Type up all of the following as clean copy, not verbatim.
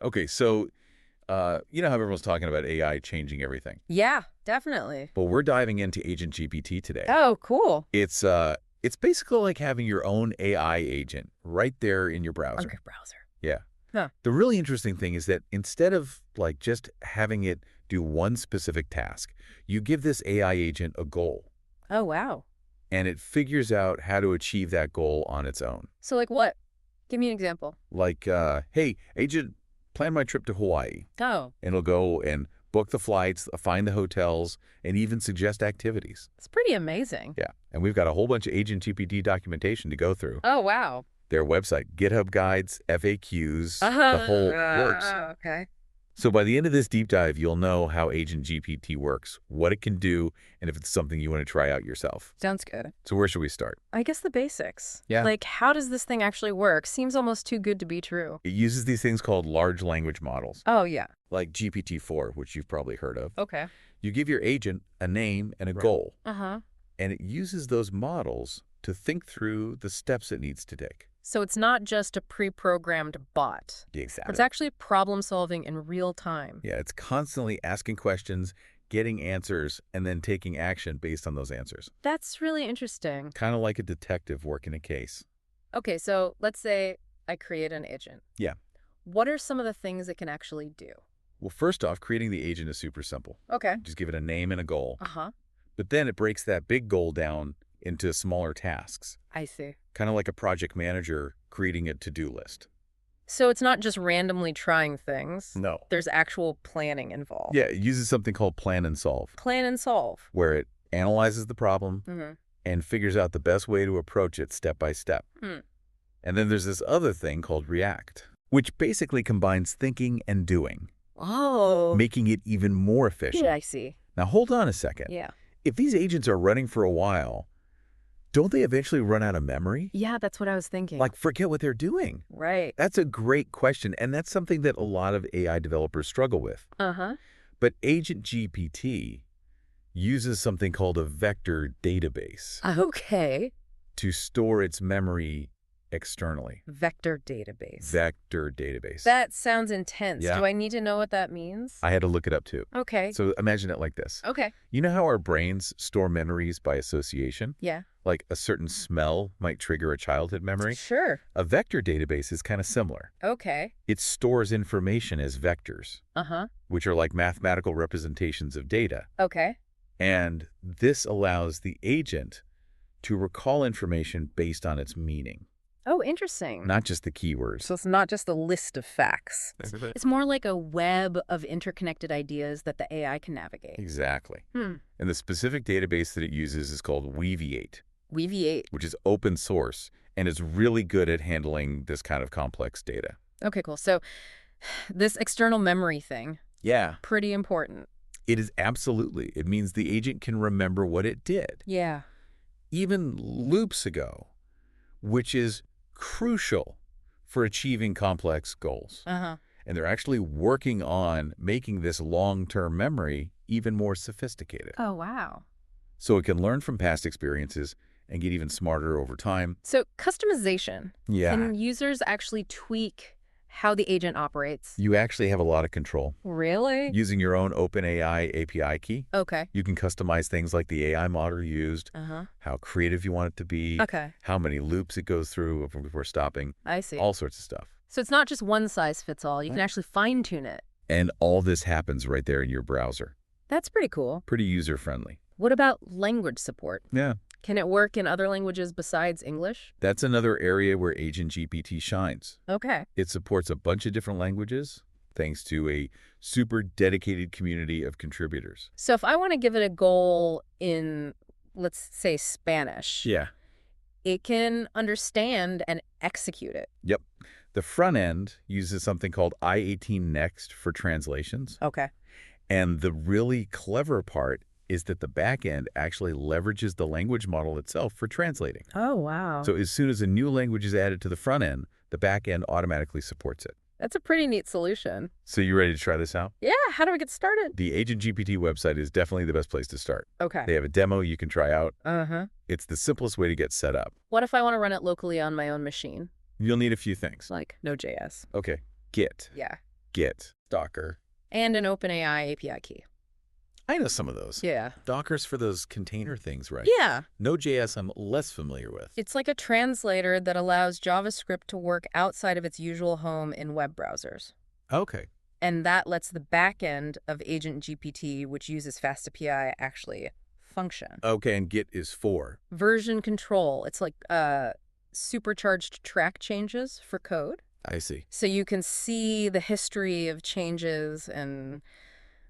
Okay, so you know how everyone's talking about AI changing everything? Yeah, definitely. Well, we're diving into AgentGPT today. Oh, cool. It's basically like having your own AI agent right there in your On browser. your browser. Yeah. Huh. The really interesting thing is that instead of like just having it do one specific task, you give this AI agent a goal, Oh, wow. and it figures out how to achieve that goal on its own. So, like what? Give me an example. Like, hey, agent, plan my trip to Hawaii. Oh, And it'll go and book the flights, find the hotels, and even suggest activities. it's pretty amazing. Yeah. And we've got a whole bunch of AgentGPT documentation to go through. Oh, wow. Their website, GitHub guides, FAQs, the whole works. Okay. So by the end of this deep dive, you'll know how AgentGPT works, what it can do, and if it's something you want to try out yourself. Sounds good. So where should we start? I guess the basics. Yeah. Like, how does this thing actually work? Seems almost too good to be true. It uses these things called large language models, Oh, yeah. like GPT-4, which you've probably heard of. Okay. You give your agent a name and a goal, Uh-huh. and it uses those models to think through the steps it needs to take. So it's not just a pre-programmed bot. Exactly. It's actually problem solving in real time. Yeah, it's constantly asking questions, getting answers, and then taking action based on those answers. That's really interesting. Kind of like a detective working a case. Okay, so let's say I create an agent. Yeah. What are some of the things it can actually do? Well, first off, creating the agent is super simple. Okay. Just give it a name and a goal. Uh-huh. But then it breaks that big goal down into smaller tasks, I see. kind of like a project manager creating a to-do list. So it's not just randomly trying things. No. There's actual planning involved. Yeah, it uses something called plan and solve, Plan and solve. where it analyzes the problem Mm-hmm. and figures out the best way to approach it step by step. Hmm. And then there's this other thing called react, which basically combines thinking and doing, Oh. making it even more efficient. Yeah, I see. Now, hold on a second. Yeah. If these agents are running for a while, don't they eventually run out of memory? Yeah, that's what I was thinking. Like, forget what they're doing? Right. That's a great question, and that's something that a lot of AI developers struggle with. Uh-huh. But AgentGPT uses something called a vector database Okay. to store its memory externally. Vector database. Vector database. That sounds intense. Yeah. Do I need to know what that means? I had to look it up too. Okay. So imagine it like this. Okay. You know how our brains store memories by association? Yeah. Like a certain smell might trigger a childhood memory? Sure. A vector database is kind of similar. Okay. It stores information as vectors, Uh-huh. which are like mathematical representations of data. Okay. And this allows the agent to recall information based on its meaning, Oh, interesting. not just the keywords. So it's not just a list of facts. It's more like a web of interconnected ideas that the AI can navigate. Exactly. Hmm. And the specific database that it uses is called Weaviate, Weaviate. which is open source and is really good at handling this kind of complex data. Okay, cool. So this external memory thing, Yeah. pretty important. It is absolutely. It means the agent can remember what it did, Yeah. even loops ago, which is crucial for achieving complex goals. Uh-huh. And they're actually working on making this long-term memory even more sophisticated. Oh, wow. So it can learn from past experiences and get even smarter over time. So customization. Yeah. Can users actually tweak how the agent operates? You actually have a lot of control. Really? Using your own OpenAI API key, Okay. you can customize things like the AI model used, Uh-huh. how creative you want it to be, Okay. how many loops it goes through before stopping, I see. all sorts of stuff. So it's not just one size fits all. You can actually fine-tune it. And all this happens right there in your browser. That's pretty cool. Pretty user-friendly. What about language support? Yeah. Can it work in other languages besides English? That's another area where AgentGPT shines. Okay. It supports a bunch of different languages thanks to a super dedicated community of contributors. So if I want to give it a goal in, let's say, Spanish, Yeah. it can understand and execute it. Yep. The front end uses something called I-18 Next for translations. Okay. And the really clever part is that the back end actually leverages the language model itself for translating. Oh, wow. So as soon as a new language is added to the front end, the back end automatically supports it. That's a pretty neat solution. So you ready to try this out? Yeah, how do I get started? The AgentGPT website is definitely the best place to start. Okay. They have a demo you can try out. Uh-huh. It's the simplest way to get set up. What if I want to run it locally on my own machine? You'll need a few things. Like Node.js. Okay, Git. Yeah. Git, Docker. And an OpenAI API key. I know some of those. Yeah. Docker's for those container things, right? Yeah. Node.js I'm less familiar with. It's like a translator that allows JavaScript to work outside of its usual home in web browsers. Okay. And that lets the back end of AgentGPT, which uses FastAPI, actually function. Okay, and Git is for? Version control. It's like supercharged track changes for code. I see. So you can see the history of changes and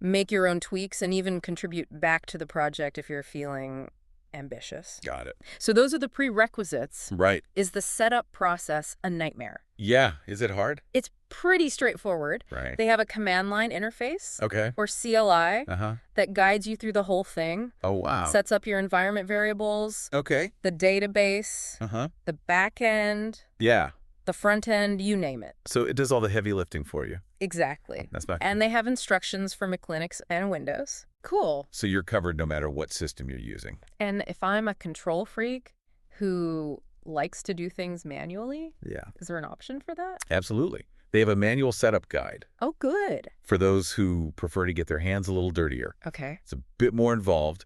make your own tweaks and even contribute back to the project if you're feeling ambitious. Got it. So those are the prerequisites. Right. Is the setup process a nightmare? Yeah. Is it hard? It's pretty straightforward. Right. They have a command line interface Okay. or CLI Uh-huh. that guides you through the whole thing, Oh, wow. sets up your environment variables, Okay. the database, Uh-huh. the back end, Yeah. the front end, you name it. So it does all the heavy lifting for you. Exactly. That's not And they have instructions for Mac, Linux, and Windows. Cool. So you're covered no matter what system you're using. And if I'm a control freak who likes to do things manually, Yeah. is there an option for that? Absolutely. They have a manual setup guide Oh, good. for those who prefer to get their hands a little dirtier. Okay. It's a bit more involved,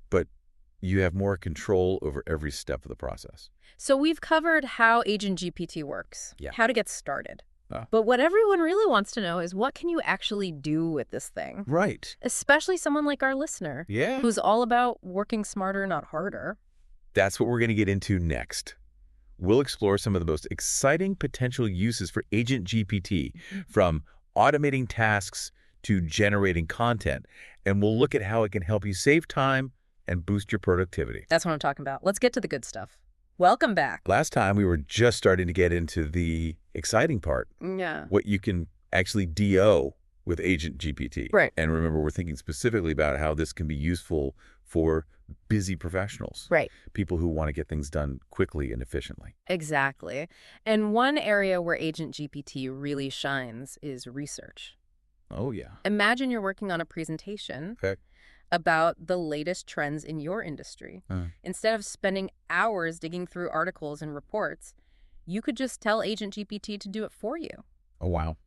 but you have more control over every step of the process. So we've covered how AgentGPT works, Yeah. how to get started. Ah. But what everyone really wants to know is what can you actually do with this thing? Right. Especially someone like our listener, Yeah. who's all about working smarter, not harder. That's what we're going to get into next. We'll explore some of the most exciting potential uses for AgentGPT, from automating tasks to generating content, and we'll look at how it can help you save time and boost your productivity. That's what I'm talking about. Let's get to the good stuff. Welcome back. Last time, we were just starting to get into the exciting part, Yeah. what you can actually DO with AgentGPT. Right. And remember, we're thinking specifically about how this can be useful for busy professionals. Right. People who want to get things done quickly and efficiently. Exactly. And one area where AgentGPT really shines is research. Oh, yeah. Imagine you're working on a presentation Okay. about the latest trends in your industry. Instead of spending hours digging through articles and reports, you could just tell AgentGPT to do it for you. Oh, wow.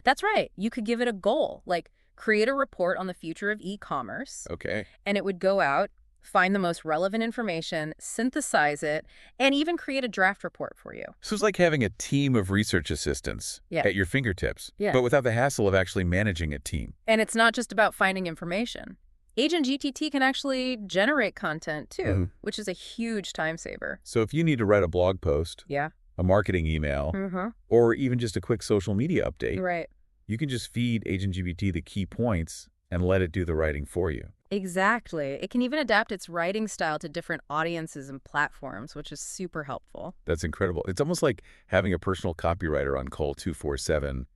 That's right. You could give it a goal, like create a report on the future of e-commerce, Okay. and it would go out, find the most relevant information, synthesize it, and even create a draft report for you. So it's like having a team of research assistants Yeah. at your fingertips, Yeah. but without the hassle of actually managing a team. And it's not just about finding information. AgentGPT can actually generate content too, Mhm. which is a huge time saver. So if you need to write a blog post, Yeah. a marketing email, Mm-hmm. or even just a quick social media update, Right. you can just feed AgentGPT the key points and let it do the writing for you. Exactly. It can even adapt its writing style to different audiences and platforms, which is super helpful. That's incredible. It's almost like having a personal copywriter on call 24/7.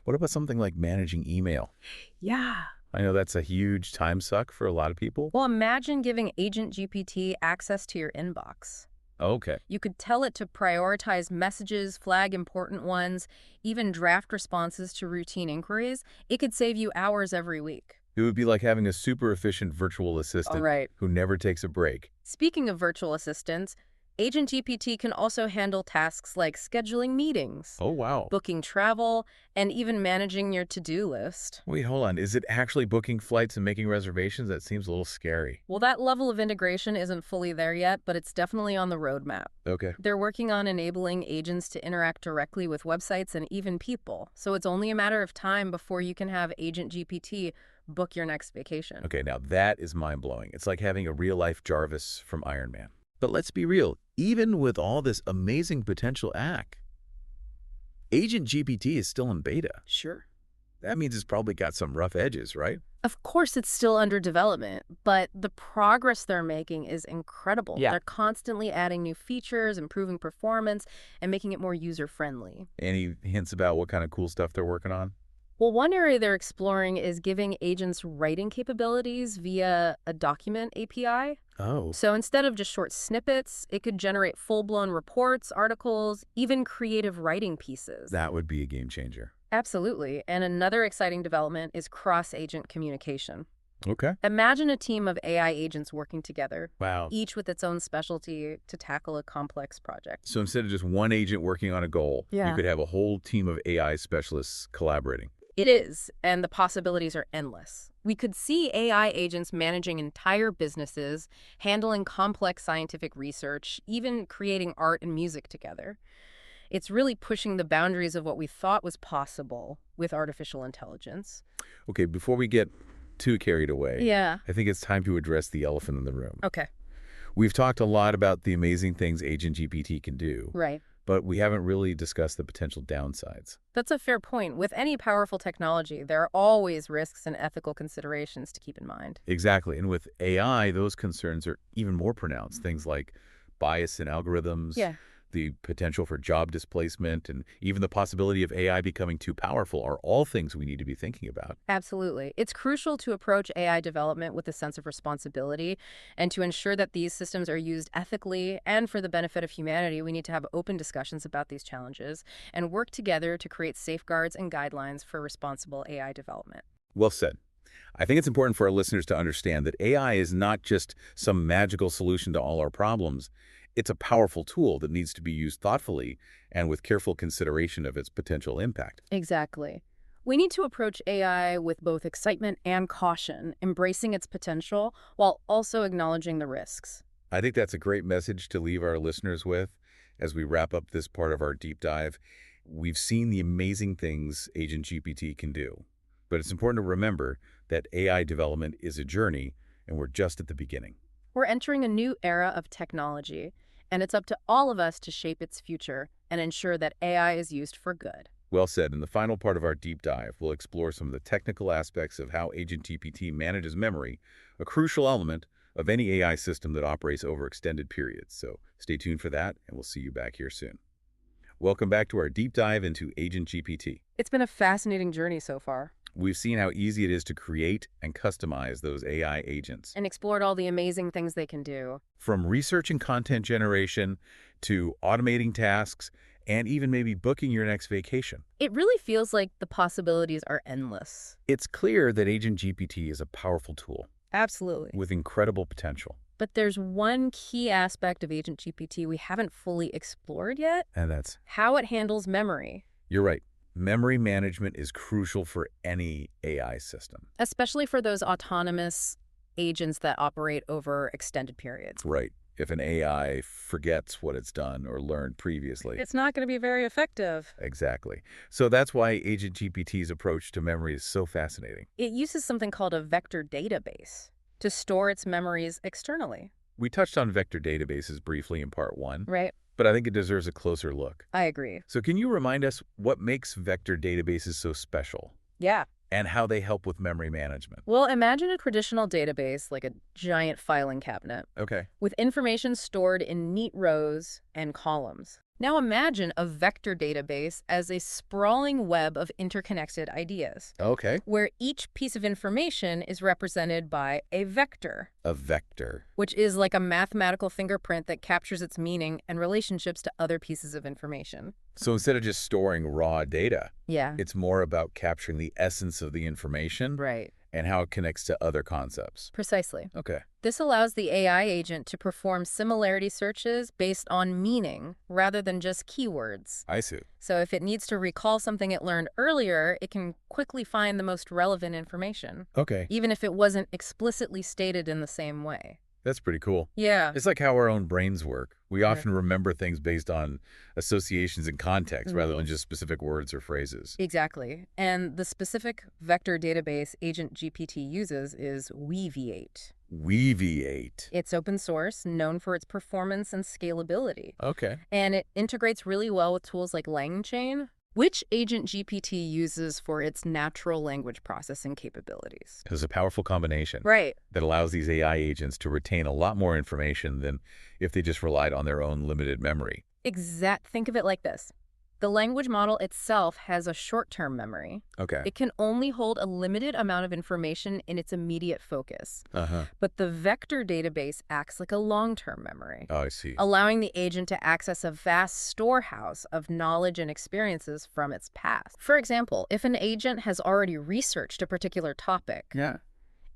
What about something like managing email? Yeah. I know that's a huge time suck for a lot of people. Well, imagine giving AgentGPT access to your inbox. Okay. You could tell it to prioritize messages, flag important ones, even draft responses to routine inquiries. It could save you hours every week. It would be like having a super efficient virtual assistant Right. who never takes a break. Speaking of virtual assistants, AgentGPT can also handle tasks like scheduling meetings, Oh, wow. booking travel, and even managing your to-do list. Wait, hold on. Is it actually booking flights and making reservations? That seems a little scary. Well, that level of integration isn't fully there yet, but it's definitely on the roadmap. Okay. They're working on enabling agents to interact directly with websites and even people, so it's only a matter of time before you can have AgentGPT book your next vacation. Okay, now that is mind-blowing. It's like having a real-life Jarvis from Iron Man. But let's be real. Even with all this amazing potential AgentGPT is still in beta. Sure. That means it's probably got some rough edges, right? Of course, it's still under development, but the progress they're making is incredible. Yeah. They're constantly adding new features, improving performance, and making it more user-friendly. Any hints about what kind of cool stuff they're working on? Well, one area they're exploring is giving agents writing capabilities via a document API. Oh. So instead of just short snippets, it could generate full-blown reports, articles, even creative writing pieces. That would be a game changer. Absolutely. And another exciting development is cross-agent communication. Okay. Imagine a team of AI agents working together, Wow. each with its own specialty to tackle a complex project. So instead of just one agent working on a goal, Yeah. you could have a whole team of AI specialists collaborating. It is, and the possibilities are endless. We could see AI agents managing entire businesses, handling complex scientific research, even creating art and music together. It's really pushing the boundaries of what we thought was possible with artificial intelligence. Okay, before we get too carried away, Yeah. I think it's time to address the elephant in the room. Okay. We've talked a lot about the amazing things AgentGPT can do, Right. but we haven't really discussed the potential downsides. That's a fair point. With any powerful technology, there are always risks and ethical considerations to keep in mind. Exactly. And with AI, those concerns are even more pronounced. Things like bias in algorithms, Yeah. the potential for job displacement, and even the possibility of AI becoming too powerful are all things we need to be thinking about. Absolutely. It's crucial to approach AI development with a sense of responsibility and to ensure that these systems are used ethically and for the benefit of humanity. We need to have open discussions about these challenges and work together to create safeguards and guidelines for responsible AI development. Well said. I think it's important for our listeners to understand that AI is not just some magical solution to all our problems. It's a powerful tool that needs to be used thoughtfully and with careful consideration of its potential impact. Exactly. We need to approach AI with both excitement and caution, embracing its potential while also acknowledging the risks. I think that's a great message to leave our listeners with as we wrap up this part of our deep dive. We've seen the amazing things Agent GPT can do, but it's important to remember that AI development is a journey and we're just at the beginning. We're entering a new era of technology, and it's up to all of us to shape its future and ensure that AI is used for good. Well said. In the final part of our deep dive, we'll explore some of the technical aspects of how Agent GPT manages memory, a crucial element of any AI system that operates over extended periods. So stay tuned for that, and we'll see you back here soon. Welcome back to our deep dive into Agent GPT. It's been a fascinating journey so far, We've seen how easy it is to create and customize those AI agents. and explored all the amazing things they can do. From research and content generation to automating tasks and even maybe booking your next vacation. It really feels like the possibilities are endless. It's clear that Agent GPT is a powerful tool Absolutely. with incredible potential. But there's one key aspect of Agent GPT we haven't fully explored yet: And that's, how it handles memory, you're right, memory management is crucial for any AI system. especially for those autonomous agents that operate over extended periods. Right. If an AI forgets what it's done or learned previously. It's not going to be very effective. Exactly. So that's why Agent GPT's approach to memory is so fascinating. It uses something called a vector database to store its memories externally. We touched on vector databases briefly in part 1, Right. but I think it deserves a closer look. I agree. So can you remind us what makes vector databases so special Yeah. and how they help with memory management? Well, imagine a traditional database like a giant filing cabinet Okay. with information stored in neat rows and columns. Now imagine a vector database as a sprawling web of interconnected ideas, Okay. where each piece of information is represented by a vector, A vector. which is like a mathematical fingerprint that captures its meaning and relationships to other pieces of information. So instead of just storing raw data, Yeah. it's more about capturing the essence of the information Right. and how it connects to other concepts. Precisely. Okay. This allows the AI agent to perform similarity searches based on meaning rather than just keywords. I see. So if it needs to recall something it learned earlier, it can quickly find the most relevant information, Okay. even if it wasn't explicitly stated in the same way. That's pretty cool. Yeah. It's like how our own brains work. We often remember things based on associations and context rather than just specific words or phrases. Exactly. And the specific vector database Agent GPT uses is Weaviate. Weaviate. It's open source, known for its performance and scalability. Okay. And it integrates really well with tools like LangChain, which Agent GPT uses for its natural language processing capabilities. It's a powerful combination Right. that allows these AI agents to retain a lot more information than if they just relied on their own limited memory. Think of it like this. The language model itself has a short-term memory. Okay. It can only hold a limited amount of information in its immediate focus. Uh-huh. But the vector database acts like a long-term memory, Oh, I see. allowing the agent to access a vast storehouse of knowledge and experiences from its past. For example, if an agent has already researched a particular topic, Yeah.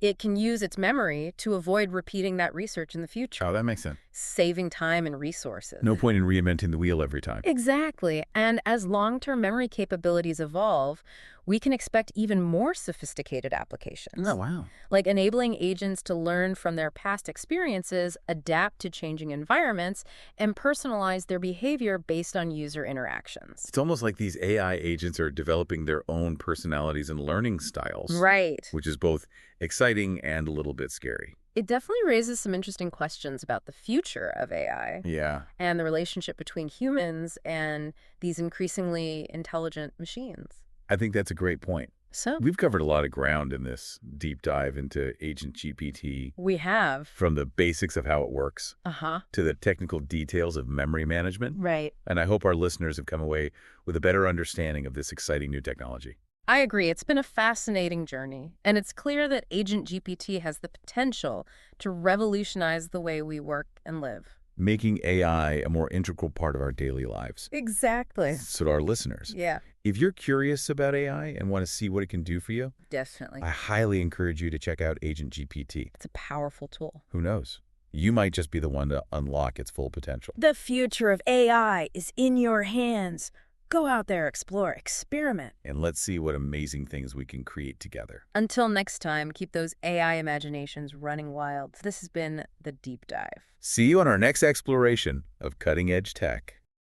it can use its memory to avoid repeating that research in the future. Oh, that makes sense. saving time and resources. No point in reinventing the wheel every time. Exactly. And as long-term memory capabilities evolve, we can expect even more sophisticated Oh, applications, wow. like enabling agents to learn from their past experiences, adapt to changing environments, and personalize their behavior based on user interactions. It's almost like these AI agents are developing their own personalities and learning styles, Right. which is both exciting and a little bit scary. It definitely raises some interesting questions about the future of AI Yeah. and the relationship between humans and these increasingly intelligent machines. I think that's a great point. So, We've covered a lot of ground in this deep dive into Agent GPT, we have. from the basics of how it works Uh-huh. to the technical details of memory management. Right. And I hope our listeners have come away with a better understanding of this exciting new technology. I agree. It's been a fascinating journey, and it's clear that Agent GPT has the potential to revolutionize the way we work and live. Making AI a more integral part of our daily lives. Exactly. So to our listeners, Yeah, if you're curious about AI and want to see what it can do for you, definitely. I highly encourage you to check out Agent GPT. It's a powerful tool. Who knows? You might just be the one to unlock its full potential. The future of AI is in your hands. Go out there, explore, experiment. And let's see what amazing things we can create together. Until next time, keep those AI imaginations running wild. This has been The Deep Dive. See you on our next exploration of cutting-edge tech.